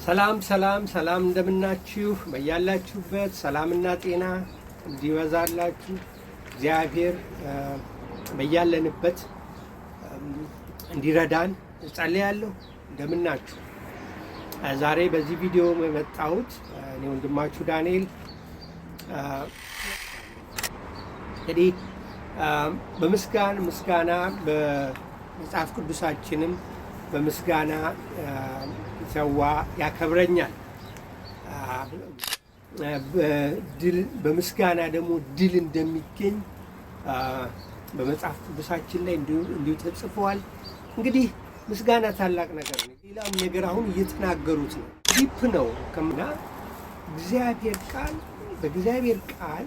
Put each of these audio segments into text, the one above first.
ሰላም ሰላም ሰላም እንደምናችሁ በያላችሁበት ሰላምና ጤና እንዲበዛላችሁ እግዚአብሔር በያለንበት እንዲረዳን ጸልያለሁ። እንደምናችሁ ዛሬ በዚህ ቪዲዮ የመጣሁት እኔ ወንድማችሁ ዳንኤል እንግዲህ በምስጋና በመጽሐፍ ቅዱሳችንም በምስጋና ሰዋ ያከብረኛል። በምስጋና ደግሞ ድል እንደሚገኝ በመጽሐፍ ቅዱሳችን ላይ እንዲሁ ተጽፏል። እንግዲህ ምስጋና ታላቅ ነገር ነው። ሌላም ነገር አሁን እየተናገሩት ነው፣ ዲፕ ነው ከምና በእግዚአብሔር ቃል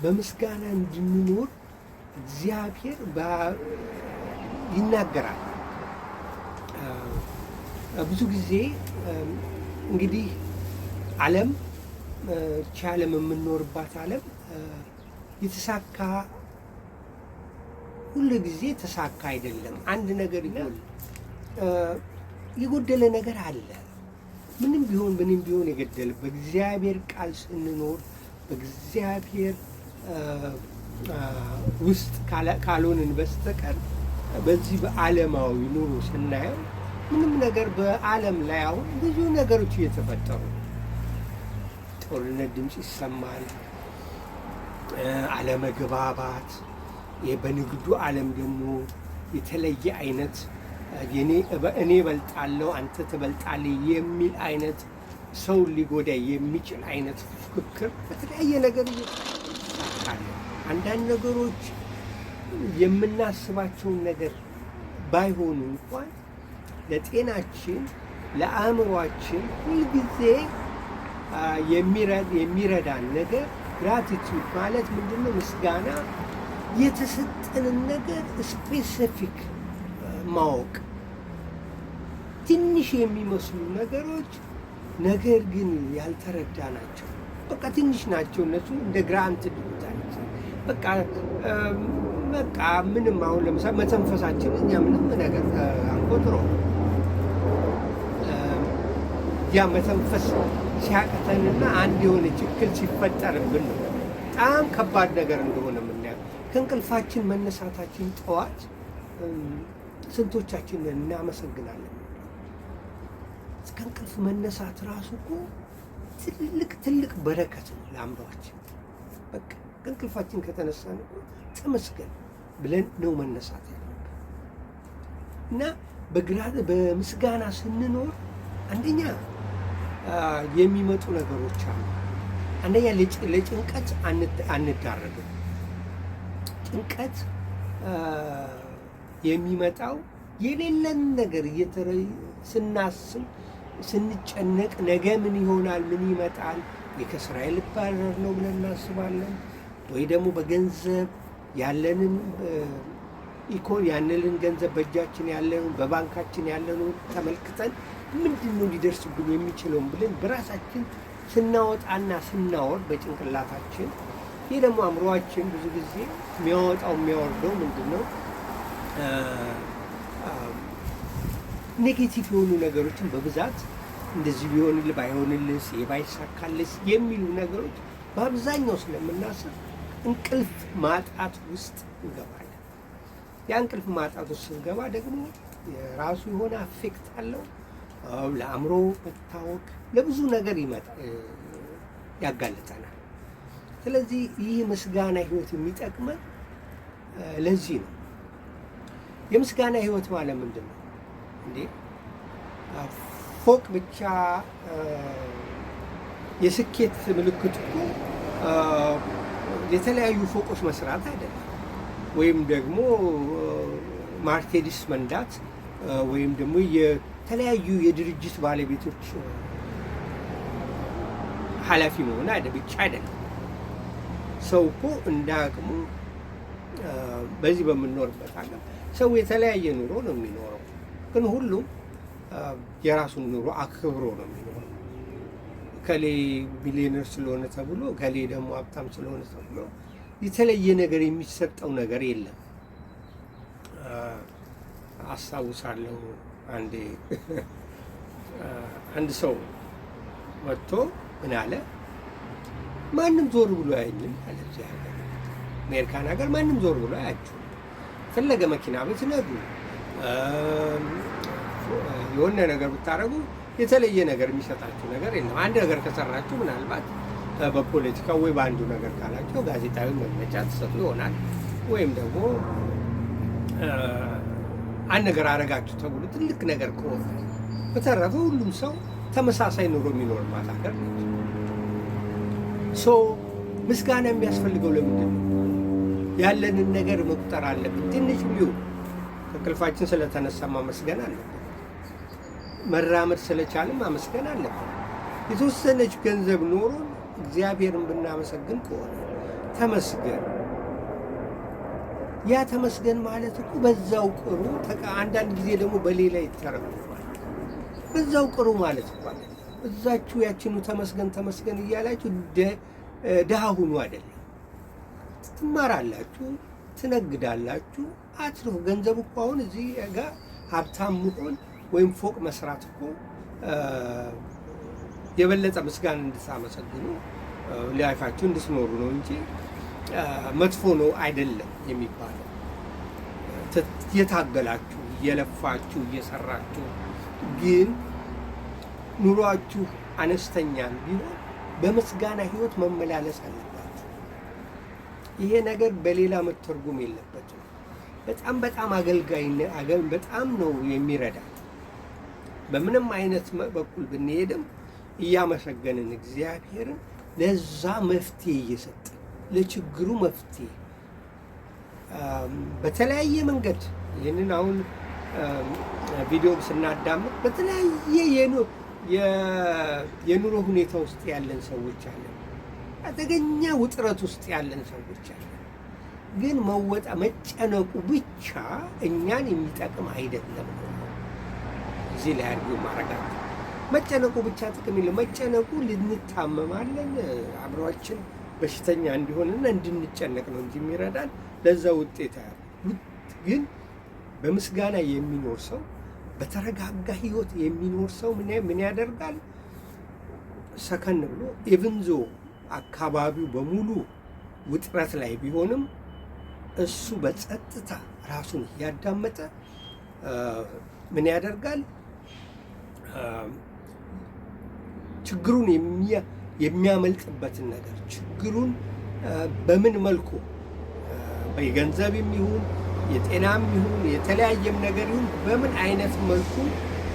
በምስጋና እንድንኖር እግዚአብሔር ይናገራል። ብዙ ጊዜ እንግዲህ ዓለም የምንኖርባት ዓለም የተሳካ ሁሉ ጊዜ ተሳካ አይደለም። አንድ ነገር የጎደለ ነገር አለ። ምንም ቢሆን የገደለ በእግዚአብሔር ቃል ስንኖር በእግዚአብሔር ውስጥ ካልሆንን በስተቀር በዚህ በዓለማዊ ኑሮ ስናየው ምንም ነገር በዓለም ላይ አሁን ብዙ ነገሮች እየተፈጠሩ ጦርነት ድምፅ ይሰማል፣ አለመግባባት፣ በንግዱ ዓለም ደግሞ የተለየ አይነት እኔ እበልጣለሁ አንተ ትበልጣለህ የሚል አይነት ሰው ሊጎዳ የሚችል አይነት ፉክክር በተለያየ ነገር ይሳካል። አንዳንድ ነገሮች የምናስባቸውን ነገር ባይሆኑ እንኳን ለጤናችን ለአእምሯችን ሁልጊዜ የሚረዳን ነገር ግራቲቱድ ማለት ምንድነው? ምስጋና የተሰጠንን ነገር ስፔሲፊክ ማወቅ። ትንሽ የሚመስሉ ነገሮች ነገር ግን ያልተረዳ ናቸው። በቃ ትንሽ ናቸው እነሱ እንደ ግራንት ድሉታል። በቃ ምንም አሁን ለምሳሌ መተንፈሳችን እኛ ምንም ነገር አንቆጥሮ ያ መተንፈስ ሲያቅተንና አንድ የሆነ ችግር ሲፈጠርብን ነው በጣም ከባድ ነገር እንደሆነ የምናየው። ከእንቅልፋችን መነሳታችን ጠዋት ስንቶቻችን እናመሰግናለን? እስከ እንቅልፍ መነሳት ራሱ እኮ ትልቅ በረከት ነው ለአእምሯችን። በቃ ከእንቅልፋችን ከተነሳን እኮ ተመስገን ብለን ነው መነሳት ያለብን። እና በምስጋና ስንኖር አንደኛ የሚመጡ ነገሮች አሉ። አንደኛ ለጭንቀት አንዳረግም። ጭንቀት የሚመጣው የሌለን ነገር ስናስብ ስንጨነቅ ነገ ምን ይሆናል፣ ምን ይመጣል፣ ወይ ከስራ ልባረር ነው ብለን እናስባለን፣ ወይ ደግሞ በገንዘብ ያለንን ገንዘብ በእጃችን ያለንን በባንካችን ያለንን ተመልክተን ምንድን ነው ሊደርስብን የሚችለውን ብለን በራሳችን ስናወጣና ስናወርድ በጭንቅላታችን። ይህ ደግሞ አእምሮአችን ብዙ ጊዜ የሚያወርደው ምንድን ነው? ኔጌቲቭ የሆኑ ነገሮችን በብዛት እንደዚህ ቢሆንልህ ባይሆንልስ ባይሳካልስ የሚሉ ነገሮች በአብዛኛው ስለምናስብ እንቅልፍ ማጣት ውስጥ እንገባለን። ያ እንቅልፍ ማጣት ውስጥ ስንገባ ደግሞ የራሱ የሆነ አፌክት አለው። ለአእምሮ መታወክ ለብዙ ነገር ያጋልጠናል። ስለዚህ ይህ ምስጋና ህይወት የሚጠቅመን ለዚህ ነው። የምስጋና ህይወት ማለት ምንድን ነው እንዴ? ፎቅ ብቻ የስኬት ምልክት እኮ የተለያዩ ፎቆች መስራት አይደለም፣ ወይም ደግሞ ማርሴዲስ መንዳት፣ ወይም ደግሞ የተለያዩ የድርጅት ባለቤቶች ኃላፊ መሆን ብቻ አይደለም። ሰው እኮ እንደ አቅሙ በዚህ በምንኖርበት ሀገር ሰው የተለያየ ኑሮ ነው የሚኖረው፣ ግን ሁሉም የራሱን ኑሮ አክብሮ ነው የሚኖረው። ከሌ ሚሊዮነር ስለሆነ ተብሎ ከሌ ደግሞ ሀብታም ስለሆነ ተብሎ የተለየ ነገር የሚሰጠው ነገር የለም። አስታውሳለሁ አንዴ አንድ ሰው መጥቶ ምን አለ፣ ማንም ዞር ብሎ አያኝም አለ። እዚህ ሀገር አሜሪካን ሀገር ማንም ዞር ብሎ አያችሁ። ፈለገ መኪና ብትነዱ የሆነ ነገር ብታረጉ የተለየ ነገር የሚሰጣችሁ ነገር የለም። አንድ ነገር ከሰራችሁ ምናልባት በፖለቲካ ወይ በአንዱ ነገር ካላችሁ ጋዜጣዊ መግለጫ ትሰጡ ይሆናል፣ ወይም ደግሞ አንድ ነገር አረጋችሁ ተብሎ ትልቅ ነገር ከሆነ፣ በተረፈ ሁሉም ሰው ተመሳሳይ ኑሮ የሚኖርባት ሀገር ነች። ምስጋና የሚያስፈልገው ለምንድን ነው? ያለንን ነገር መቁጠር አለብን። ትንሽ ቢሆን ከእንቅልፋችን ስለተነሳ ማመስገን አለብን። መራመድ ስለቻልን ማመስገን አለብን። የተወሰነች ገንዘብ ኖሮን እግዚአብሔርን ብናመሰግን ከሆነ ተመስገን። ያ ተመስገን ማለት እኮ በዛው ቅሩ። አንዳንድ ጊዜ ደግሞ በሌላ ይተረጎማል። በዛው ቅሩ ማለት እኮ እዛችሁ ያችኑ ተመስገን ተመስገን እያላችሁ ድሃ ሁኑ አይደለም። ትማራላችሁ፣ ትነግዳላችሁ፣ አትርፉ። ገንዘብ እኮ አሁን እዚህ ጋር ሀብታም መሆን ወይም ፎቅ መስራት እኮ የበለጠ ምስጋና እንድታመሰግኑ ላይፋችሁ እንድትኖሩ ነው እንጂ መጥፎ ነው አይደለም የሚባለው። የታገላችሁ እየለፋችሁ እየሰራችሁ ግን ኑሯችሁ አነስተኛም ቢሆን በምስጋና ህይወት መመላለስ አለባችሁ። ይሄ ነገር በሌላ መተርጎም የለበትም። በጣም አገልጋይ በጣም ነው የሚረዳ። በምንም አይነት በኩል ብንሄድም እያመሰገንን እግዚአብሔርን ለዛ መፍትሄ እየሰጠን ለችግሩ መፍትሄ በተለያየ መንገድ ይህንን አሁን ቪዲዮ ስናዳምጥ በተለያየ የኑሮ ሁኔታ ውስጥ ያለን ሰዎች አለን። አደገኛ ውጥረት ውስጥ ያለን ሰዎች አለን። ግን መጨነቁ ብቻ እኛን የሚጠቅም አይደለም። እዚህ ላይ አድርጎ ማረጋት መጨነቁ ብቻ ጥቅም የለም። መጨነቁ ልንታመማለን፣ አእምሯችን በሽተኛ እንዲሆንና እንድንጨነቅ ነው እንጂ የሚረዳን ለዛ ውጤት ግን በምስጋና የሚኖር ሰው በተረጋጋ ህይወት የሚኖር ሰው ምን ያደርጋል? ሰከን ብሎ ኢቭንዞ አካባቢው በሙሉ ውጥረት ላይ ቢሆንም እሱ በጸጥታ ራሱን እያዳመጠ ምን ያደርጋል? ችግሩን የሚያመልጥበትን ነገር ችግሩን በምን መልኩ በገንዘብም ይሁን የጤናም ይሁን የተለያየም ነገር ይሁን በምን አይነት መልኩ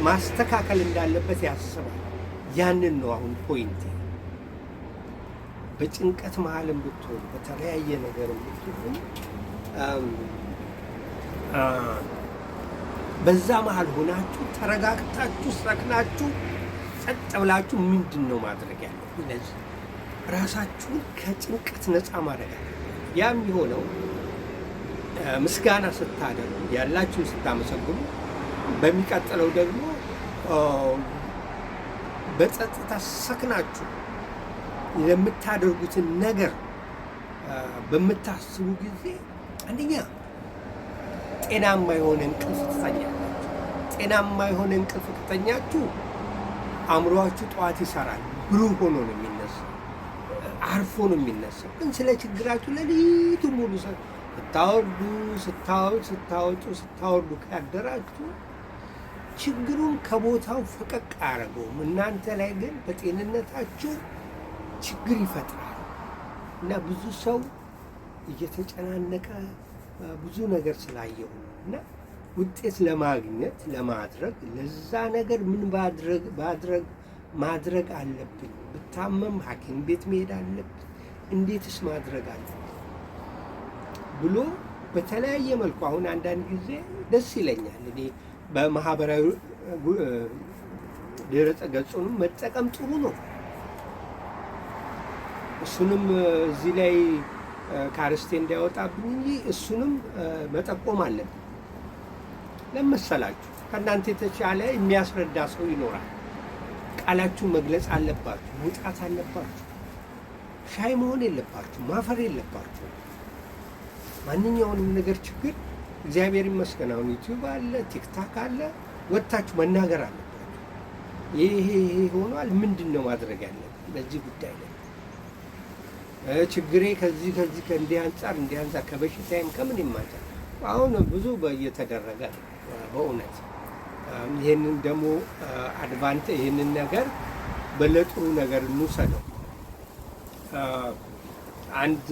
ማስተካከል እንዳለበት ያስባል። ያንን ነው አሁን ፖይንት። በጭንቀት መሀልም ብትሆኑ በተለያየ ነገርም ብትሆኑ በዛ መሀል ሆናችሁ ተረጋግታችሁ ሰክናችሁ ጸጥ ብላችሁ ምንድን ነው ማድረግ ያለብኝ? ለዚህ ራሳችሁን ከጭንቀት ነፃ ማድረግ አለብኝ። ያም የሆነው ምስጋና ስታደርጉ ያላችሁን ስታመሰግኑ፣ በሚቀጥለው ደግሞ በጸጥታ ሰክናችሁ የምታደርጉትን ነገር በምታስቡ ጊዜ አንደኛ ጤናማ የሆነ እንቅልፍ ትተኛላችሁ። ጤናማ የሆነ እንቅልፍ ከተኛችሁ አእምሯችሁ ጠዋት ይሰራል፣ ብሩህ ሆኖ ነው የሚነሳው፣ አርፎ ነው የሚነሳው። ግን ስለ ችግራችሁ ለሊቱ ሙሉ ስታወርዱ ካደራችሁ ችግሩን ከቦታው ፈቀቅ አያደርገውም። እናንተ ላይ ግን በጤንነታችሁ ችግር ይፈጥራል እና ብዙ ሰው እየተጨናነቀ ብዙ ነገር ስላየው እና ውጤት ለማግኘት ለማድረግ ለዛ ነገር ምን ማድረግ አለብኝ? ብታመም ሐኪም ቤት መሄድ አለብኝ፣ እንዴትስ ማድረግ አለብኝ ብሎ በተለያየ መልኩ አሁን አንዳንድ ጊዜ ደስ ይለኛል እኔ በማህበራዊ ድረ ገጹንም መጠቀም ጥሩ ነው። እሱንም እዚህ ላይ ካርስቴ እንዳይወጣብኝ እንጂ እሱንም መጠቆም አለብን። ለመሰላችሁ ከእናንተ የተሻለ የሚያስረዳ ሰው ይኖራል። ቃላችሁን መግለጽ አለባችሁ፣ መውጣት አለባችሁ። ሻይ መሆን የለባችሁ፣ ማፈር የለባችሁ። ማንኛውንም ነገር ችግር እግዚአብሔር ይመስገን አሁን ዩቲዩብ አለ፣ ቲክታክ አለ፣ ወጥታችሁ መናገር አለባችሁ። ይሄ ሆኗል፣ ምንድን ነው ማድረግ ያለብን በዚህ ጉዳይ ላይ? ችግሬ ከዚህ ከእንዲህ አንጻር ከበሽታዬም ከምን አንጻር አሁን ብዙ እየተደረገ ነው በእውነት። ይህንን ደግሞ ይህንን ነገር በለጥሩ ነገር እንውሰደው። አንድ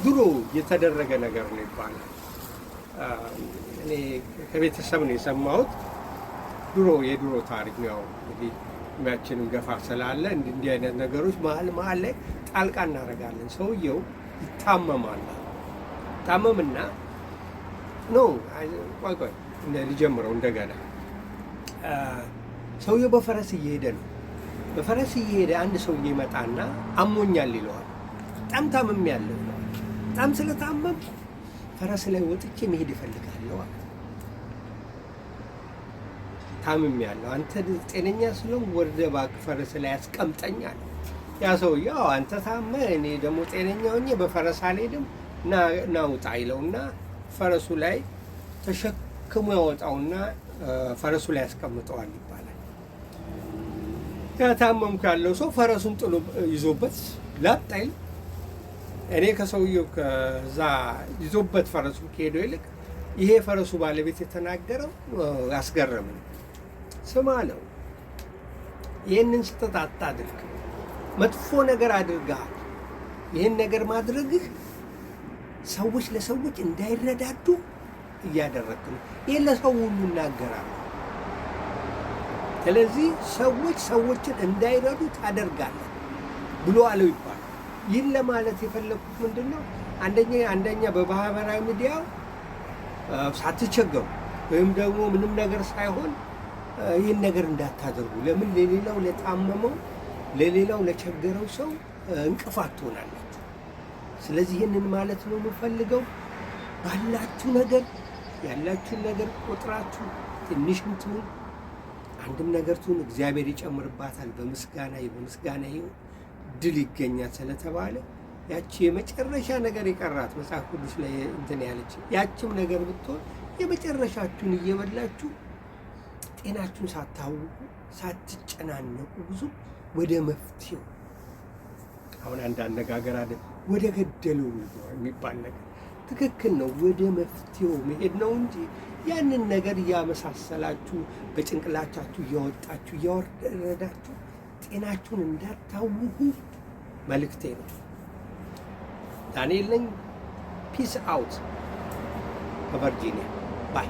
ድሮ የተደረገ ነገር ነው ይባላል። እኔ ከቤተሰብ ነው የሰማሁት። የድሮ ታሪክ ነው። ያው እንግዲህ እድሜያችንም ገፋ ስላለ እንዲህ አይነት ነገሮች መሀል ላይ ጣልቃ እናደርጋለን። ሰውየው ይታመማል። ታመምና ቆይ ሊጀምረው እንደገና ሰውየው በፈረስ እየሄደ ነው። በፈረስ እየሄደ አንድ ሰውዬ ይመጣና አሞኛል ይለዋል። በጣም ታምሜያለሁ ይለዋል። በጣም ስለታመም ፈረስ ላይ ወጥቼ መሄድ እፈልጋለሁ አለ። ታምሜያለሁ፣ አንተ ጤነኛ ስለሆንክ ወርደህ እባክህ ፈረስ ላይ አስቀምጠኝ አለ። ያ ሰውዬ አንተ ታመህ እኔ ደግሞ ጤነኛ ሆኜ በፈረስ አልሄድም ና ውጣ ይለውና ፈረሱ ላይ ተሸክሞ ያወጣውና ፈረሱ ላይ ያስቀምጠዋል ይባላል። ከታመምኩ ያለው ሰው ፈረሱን ጥሎ ይዞበት ላጥ አይል። እኔ ከሰውየው ከዛ ይዞበት ፈረሱ ከሄደው ይልቅ ይሄ ፈረሱ ባለቤት የተናገረው ያስገረመኝ። ስማ አለው፣ ይህንን ስህተት አታድርግ፣ መጥፎ ነገር አድርገሃል። ይህን ነገር ማድረግህ ሰዎች ለሰዎች እንዳይረዳዱ እያደረግክ ነው። ይህን ለሰው ሁሉ እናገራለሁ። ስለዚህ ሰዎችን እንዳይረዱ ታደርጋለህ ብሎ አለው ይባላል። ይህን ለማለት የፈለግኩት ምንድን ነው? አንደኛ በማህበራዊ ሚዲያው ሳትቸገሩ ወይም ደግሞ ምንም ነገር ሳይሆን ይህን ነገር እንዳታደርጉ። ለምን? ለሌላው ለታመመው፣ ለሌላው ለቸገረው ሰው እንቅፋት ትሆናላችሁ። ስለዚህ ይህንን ማለት ነው የምፈልገው። ባላችሁ ነገር ያላችሁን ነገር ቆጥራችሁ ትንሽም ትሁን አንድም ነገር ትሁን እግዚአብሔር ይጨምርባታል። በምስጋና ይሁን ድል ይገኛል ስለተባለ ያቺ የመጨረሻ ነገር የቀራት መጽሐፍ ቅዱስ ላይ እንትን ያለች ያቺም ነገር ብትሆን የመጨረሻችሁን እየበላችሁ ጤናችሁን ሳታውቁ ሳትጨናነቁ ብዙ ወደ መፍትሄው፣ አሁን አንድ አነጋገር አለ፣ ወደ ገደለው የሚባል ነገር ትክክል ነው። ወደ መፍትሄው መሄድ ነው እንጂ ያንን ነገር እያመሳሰላችሁ በጭንቅላቻችሁ እያወጣችሁ እያወረዳችሁ ጤናችሁን እንዳታውቁ መልእክቴ ነው። ዳንኤል ነኝ። ፒስ አውት ከቨርጂኒያ ባይ